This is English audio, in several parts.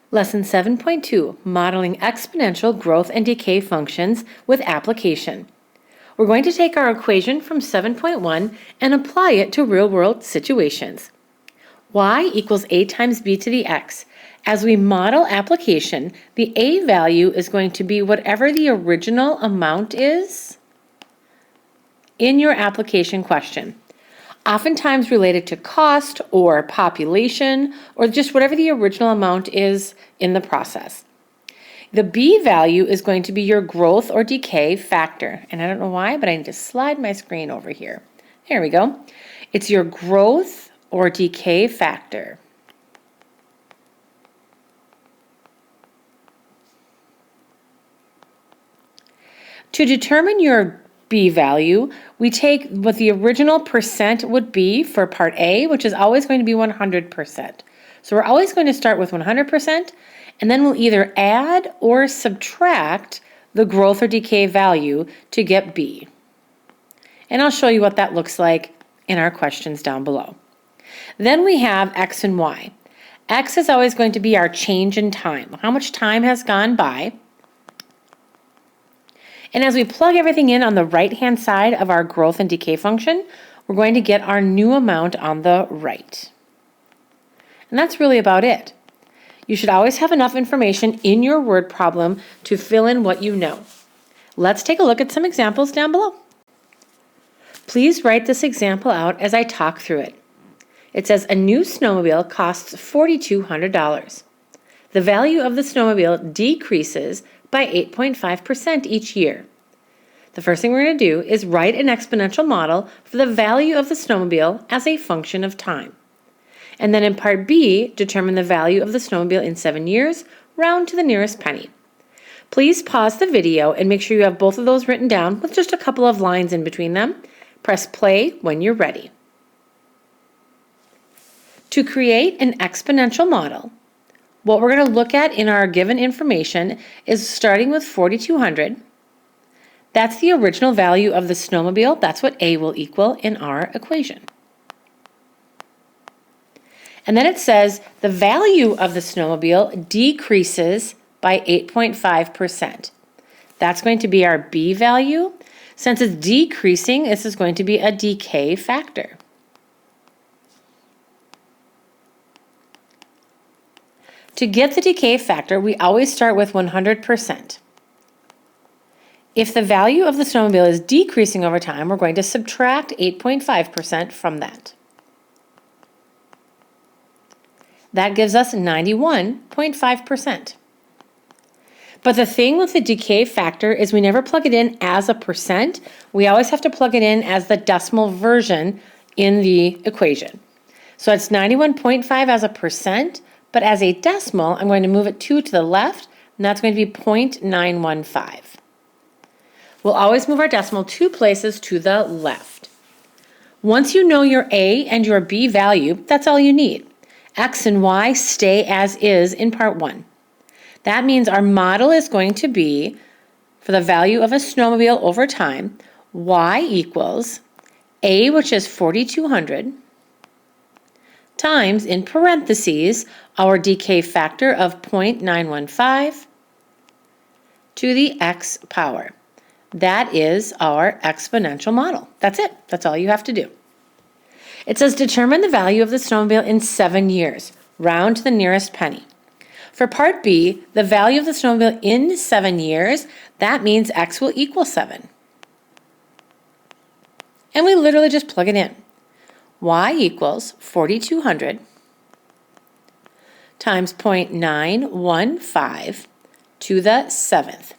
Lesson 7.2, Modeling Exponential Growth and Decay Functions with Application. We're going to take our equation from 7.1 and apply it to real-world situations. Y equals a times b to the x. As we model application, the a value is going to be whatever the original amount is in your application question. Oftentimes related to cost or population or just whatever the original amount is in the process. The b value is going to be your growth or decay factor. And I don't know why, but I need to slide my screen over here. There we go. It's your growth or decay factor. To determine your b value, we take what the original percent would be for part A, which is always going to be 100%. So we're always going to start with 100%, and then we'll either add or subtract the growth or decay value to get b. And I'll show you what that looks like in our questions down below. Then we have x and y. X is always going to be our change in time, how much time has gone by. And as we plug everything in on the right-hand side of our growth and decay function, we're going to get our new amount on the right. And that's really about it. You should always have enough information in your word problem to fill in what you know. Let's take a look at some examples down below. Please write this example out as I talk through it. It says a new snowmobile costs $4,200. The value of the snowmobile decreases by 8.5% each year. The first thing we're going to do is write an exponential model for the value of the snowmobile as a function of time. And then in part B, determine the value of the snowmobile in 7 years, round to the nearest penny. Please pause the video and make sure you have both of those written down with just a couple of lines in between them. Press play when you're ready. To create an exponential model, what we're going to look at in our given information is starting with 4,200. That's the original value of the snowmobile. That's what A will equal in our equation. And then it says the value of the snowmobile decreases by 8.5%. That's going to be our B value. Since it's decreasing, this is going to be a decay factor. To get the decay factor, we always start with 100%. If the value of the snowmobile is decreasing over time, we're going to subtract 8.5% from that. That gives us 91.5%. But the thing with the decay factor is we never plug it in as a percent. We always have to plug it in as the decimal version in the equation. So it's 91.5 as a percent. But as a decimal, I'm going to move it 2 to the left, and that's going to be 0.915. We'll always move our decimal 2 places to the left. Once you know your A and your B value, that's all you need. X and Y stay as is in part 1. That means our model is going to be, for the value of a snowmobile over time, Y equals A, which is 4,200, times, in parentheses, our decay factor of 0.915 to the x power. That is our exponential model. That's it. That's all you have to do. It says determine the value of the snowmobile in 7 years, round to the nearest penny. For part B, the value of the snowmobile in 7 years, that means x will equal 7. And we literally just plug it in. Y equals 4,200 times 0.915 to the 7th.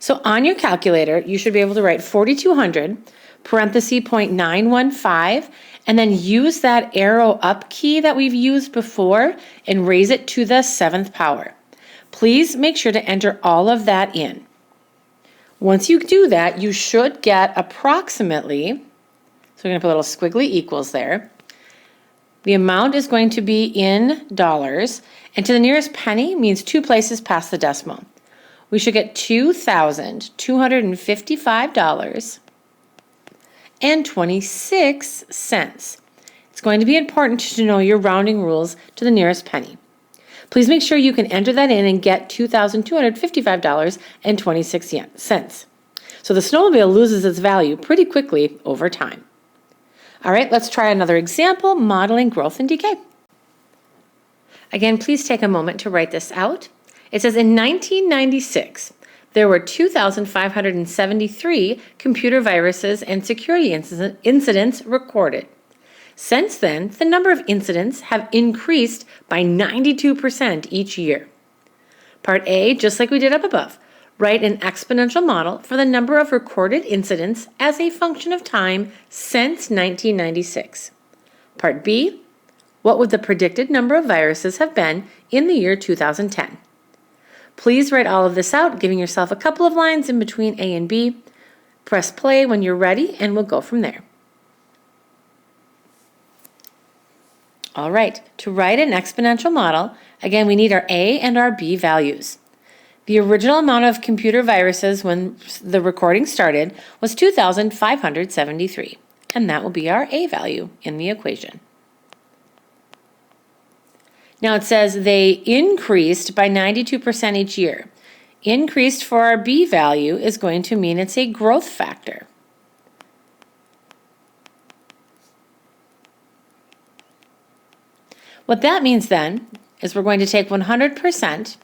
So on your calculator, you should be able to write 4,200, parenthesis 0.915, and then use that arrow up key that we've used before and raise it to the 7th power. Please make sure to enter all of that in. Once you do that, you should get approximately, so we're going to put a little squiggly equals there. The amount is going to be in dollars, and to the nearest penny means 2 places past the decimal. We should get $2,255.26. It's going to be important to know your rounding rules to the nearest penny. Please make sure you can enter that in and get $2,255.26. So the snowmobile loses its value pretty quickly over time. All right, let's try another example, modeling growth and decay. Again, please take a moment to write this out. It says in 1996, there were 2,573 computer viruses and security incidents recorded. Since then, the number of incidents have increased by 92% each year. Part A, just like we did up above, write an exponential model for the number of recorded incidents as a function of time since 1996. Part B, what would the predicted number of viruses have been in the year 2010? Please write all of this out, giving yourself a couple of lines in between A and B. Press play when you're ready, and we'll go from there. All right, to write an exponential model, again, we need our A and our B values. The original amount of computer viruses when the recording started was 2,573, and that will be our A value in the equation. Now it says they increased by 92% each year. Increased for our B value is going to mean it's a growth factor. What that means then is we're going to take 100%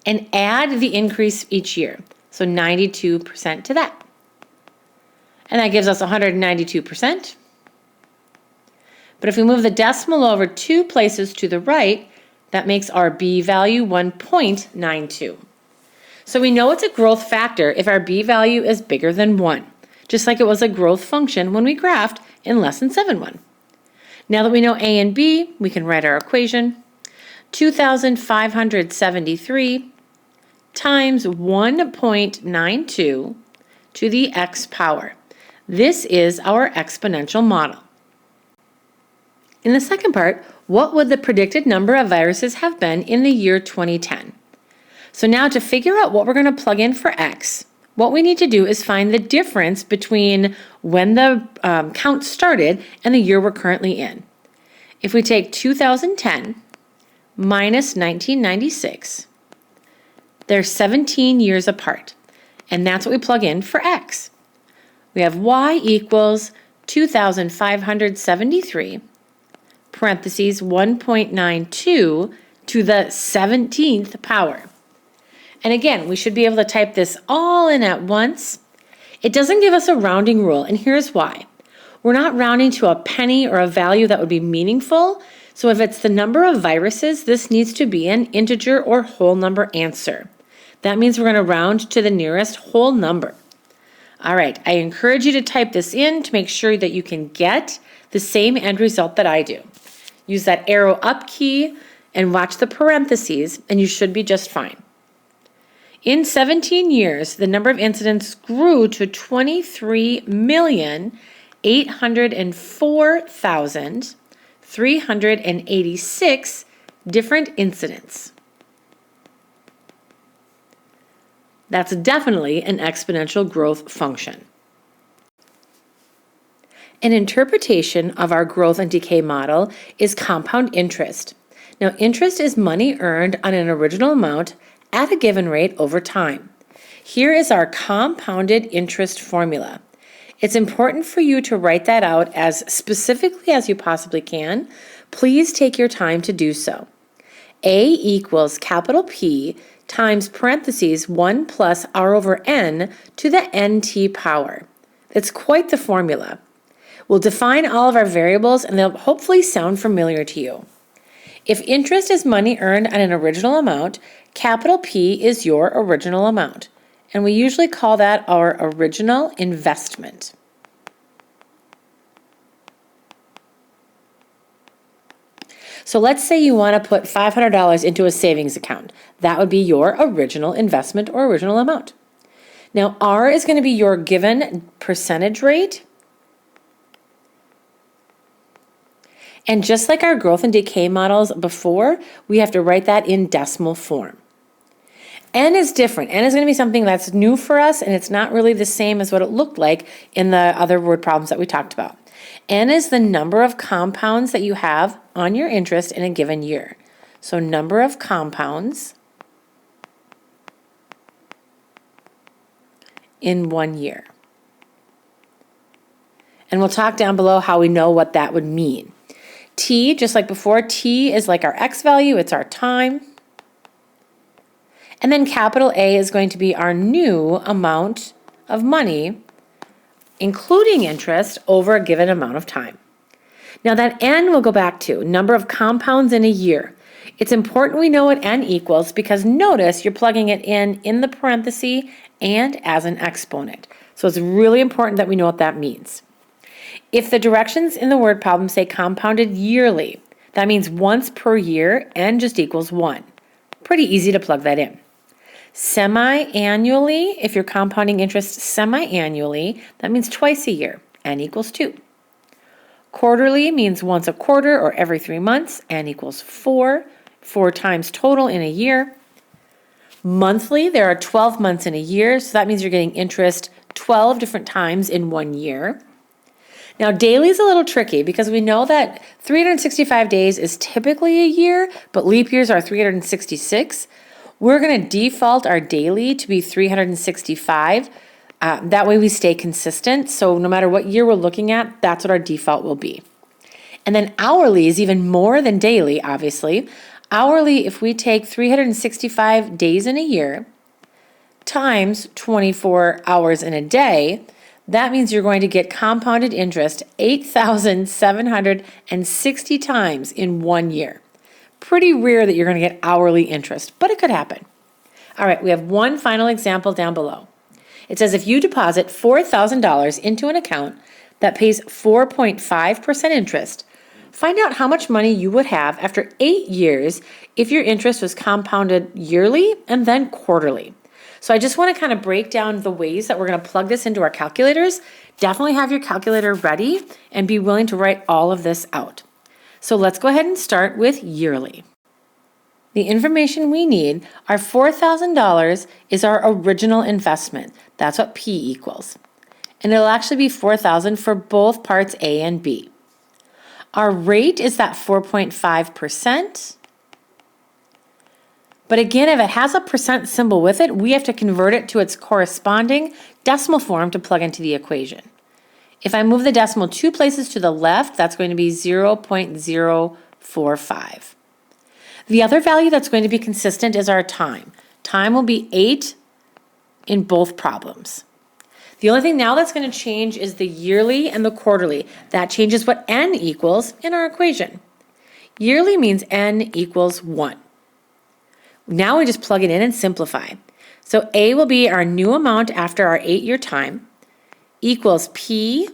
and add the increase each year. So 92% to that. And that gives us 192%. But if we move the decimal over 2 places to the right, that makes our B value 1.92. So we know it's a growth factor if our B value is bigger than 1, just like it was a growth function when we graphed in Lesson 7.1. Now that we know A and B, we can write our equation. 2,573 times 1.92 to the x power. This is our exponential model. In the second part, what would the predicted number of viruses have been in the year 2010? So now to figure out what we're going to plug in for x, what we need to do is find the difference between when the count started and the year we're currently in. If we take 2010 minus 1996, they're 17 years apart, and that's what we plug in for x. We have y equals 2,573 parentheses 1.92 to the 17th power. And again, we should be able to type this all in at once. It doesn't give us a rounding rule, and here's why. We're not rounding to a penny or a value that would be meaningful, so if it's the number of viruses, this needs to be an integer or whole number answer. That means we're going to round to the nearest whole number. All right, I encourage you to type this in to make sure that you can get the same end result that I do. Use that arrow up key and watch the parentheses, and you should be just fine. In 17 years, the number of incidents grew to 23,804,386 different incidents. That's definitely an exponential growth function. An interpretation of our growth and decay model is compound interest. Now, interest is money earned on an original amount at a given rate over time. Here is our compounded interest formula. It's important for you to write that out as specifically as you possibly can. Please take your time to do so. A equals capital P times parentheses 1 plus r over n to the nt power. It's quite the formula. We'll define all of our variables and they'll hopefully sound familiar to you. If interest is money earned on an original amount, capital P is your original amount. And we usually call that our original investment. So let's say you want to put $500 into a savings account. That would be your original investment or original amount. Now R is going to be your given percentage rate. And just like our growth and decay models before, we have to write that in decimal form. N is different. N is going to be something that's new for us, and it's not really the same as what it looked like in the other word problems that we talked about. N is the number of compounds that you have on your interest in a given year. So number of compounds in 1 year. And we'll talk down below how we know what that would mean. T, just like before, T is like our X value, it's our time. And then capital A is going to be our new amount of money, including interest, over a given amount of time. Now that N we'll go back to, number of compounds in a year. It's important we know what N equals because notice you're plugging it in the parenthesis and as an exponent. So it's really important that we know what that means. If the directions in the word problem say compounded yearly, that means once per year, N just equals 1. Pretty easy to plug that in. Semi-annually, if you're compounding interest semi-annually, that means twice a year, N equals 2. Quarterly means once a quarter or every 3 months, N equals 4, 4 times total in a year. Monthly, there are 12 months in a year, so that means you're getting interest 12 different times in 1 year. Now, daily is a little tricky because we know that 365 days is typically a year, but leap years are 366. We're going to default our daily to be 365. That way we stay consistent. So no matter what year we're looking at, that's what our default will be. And then hourly is even more than daily, obviously. Hourly, if we take 365 days in a year times 24 hours in a day, that means you're going to get compounded interest 8,760 times in 1 year. Pretty rare that you're going to get hourly interest, but it could happen. All right, we have one final example down below. It says if you deposit $4,000 into an account that pays 4.5% interest, find out how much money you would have after 8 years if your interest was compounded yearly and then quarterly. So I just want to kind of break down the ways that we're going to plug this into our calculators. Definitely have your calculator ready and be willing to write all of this out. So let's go ahead and start with yearly. The information we need, our $4,000 is our original investment. That's what P equals. And it'll actually be $4,000 for both parts A and B. Our rate is that 4.5%. But again, if it has a percent symbol with it, we have to convert it to its corresponding decimal form to plug into the equation. If I move the decimal 2 places to the left, that's going to be 0.045. The other value that's going to be consistent is our time. Time will be 8 in both problems. The only thing now that's going to change is the yearly and the quarterly. That changes what N equals in our equation. Yearly means N equals 1. Now we just plug it in and simplify. So A will be our new amount after our 8-year time equals P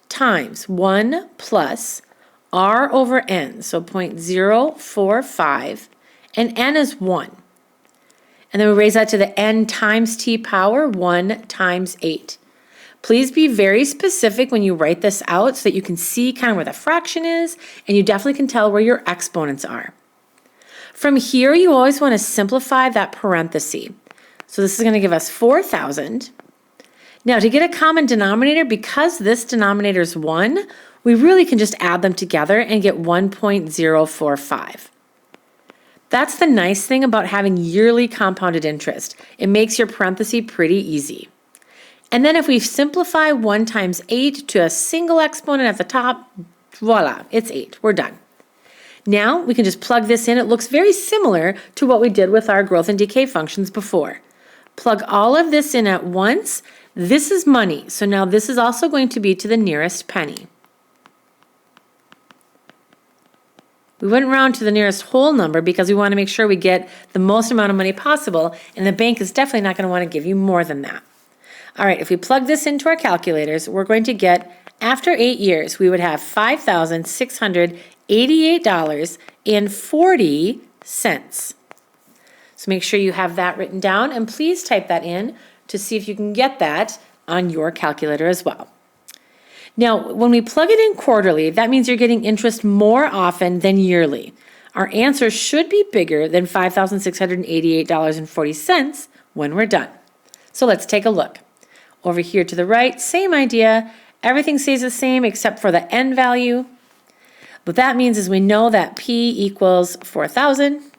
times 1 plus R over N, so 0.045, and N is 1. And then we raise that to the N times T power, 1 times 8. Please be very specific when you write this out so that you can see kind of where the fraction is, and you definitely can tell where your exponents are. From here, you always want to simplify that parenthesis. So this is going to give us 4,000. Now, to get a common denominator, because this denominator is 1, we really can just add them together and get 1.045. That's the nice thing about having yearly compounded interest. It makes your parenthesis pretty easy. And then if we simplify 1 times 8 to a single exponent at the top, voila, it's 8. We're done. Now we can just plug this in. It looks very similar to what we did with our growth and decay functions before. Plug all of this in at once. This is money, so now this is also going to be to the nearest penny. We wouldn't round to the nearest whole number because we want to make sure we get the most amount of money possible, and the bank is definitely not going to want to give you more than that. All right, if we plug this into our calculators, we're going to get, after 8 years, we would have $5,688.40. So make sure you have that written down, and please type that in to see if you can get that on your calculator as well. Now, when we plug it in quarterly, that means you're getting interest more often than yearly. Our answer should be bigger than $5,688.40 when we're done. So let's take a look. Over here to the right, same idea. Everything stays the same except for the N value. What that means is we know that P equals 4,000.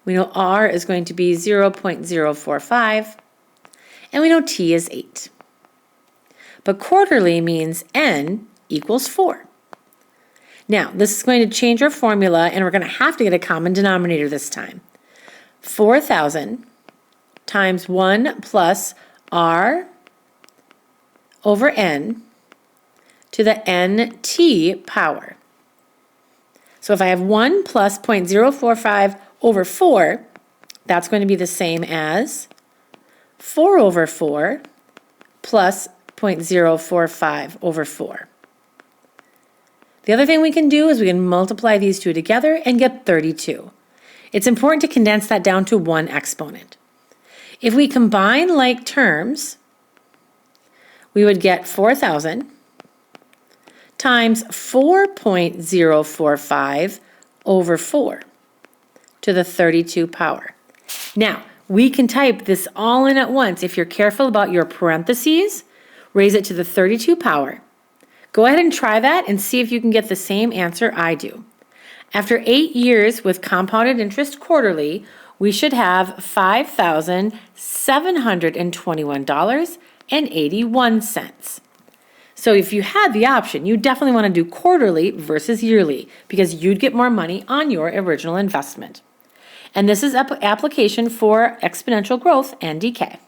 We know R is going to be 0.045, and we know T is 8. But quarterly means N equals 4. Now, this is going to change our formula, and we're going to have to get a common denominator this time. 4,000 times 1 plus R over N to the NT power. So if I have 1 plus 0.045 over 4, that's going to be the same as 4 over 4 plus 0.045 over 4. The other thing we can do is we can multiply these two together and get 32. It's important to condense that down to one exponent. If we combine like terms, we would get 4,000 times 4.045 over 4 to the 32 power. Now, we can type this all in at once. If you're careful about your parentheses, raise it to the 32 power. Go ahead and try that and see if you can get the same answer I do. After 8 years with compounded interest quarterly, we should have $5,721.81. So if you had the option, you definitely want to do quarterly versus yearly because you'd get more money on your original investment. And this is application for exponential growth and decay.